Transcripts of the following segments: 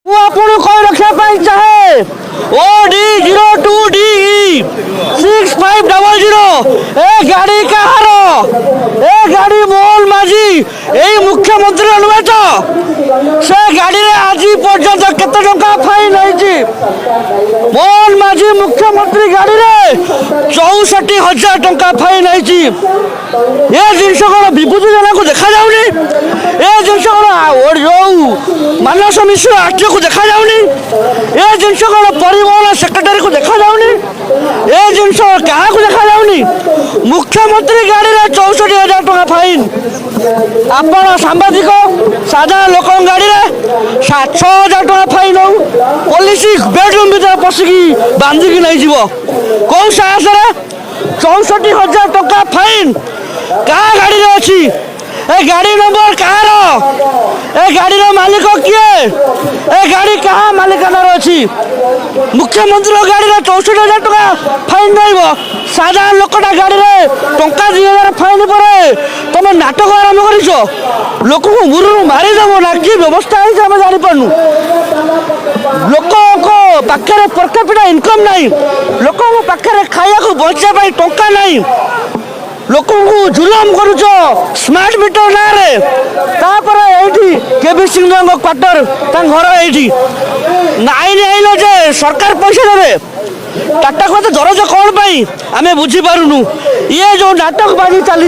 कही रखा चाहे OD02DE 6500 ए गाड़ी कहार ए गाड़ी मोहन माझी यही मुख्यमंत्री नुहे तो से गाड़ी रे आज पर्यंत केते टंका फाइन होइछि मोहन माझी मुख्यमंत्री गाड़ी रे 64,000 टंका फाइन होइछि ए जिनस कोन विभूति जना को देखा जाउनी ए जिनस कोन जो मानस मिश्र आरटीओ को देखा जाउनी ए जिनस कोन परिवहन सेक्रेटरी को देखा जाउनी ए जिनस क्या को देखा जाउनी मुख्यमंत्री गाड़ी रे 64,000 टंका फाइन आपण सांबादिक साधारण लोक गाड़ी रे 6,000 टंका फाइन हो पुलिस बेडरूम भीतर पशिकी बांधिकी नहीं जीव कौ साहस रे 64,000 टंका फाइन क्या गाड़ी रे अच्छी ए गाड़ी नंबर कहार ए गाड़ी रो मालिक किए ए गाड़ी कहाँ मालिकाना अच्छी मुख्यमंत्री गाड़ी रे 64,000 टंका फाइन रहा साधारण लोकटा गाड़ी रे टंका 2,000 फाइन पर तुम नाटक आरंभ कर लोक को मुरु मारिदेव ना कि व्यवस्था है आम जापारू लोक पाखे पर कैपिटा इनकम नहीं लोक पाखे खाया को बचाई टंका नहीं लोक को जुलम करुच स्मार्ट मीटर ना रे तापर एठी केबी सिंह क्वार्टर घर एठी नाइन आइल जे सरकार पैसा देवे टाटा को दरज कौन पाई आमे बुझी पारुनु ये जो नाटक बाजी चली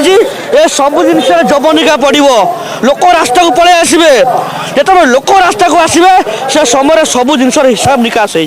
ए सब जिन जबनिका पड़ो लोक रास्ता को पलि आसबे जो लोक रास्ता को आसबे से समय सब जिन हिसाब निकास हो।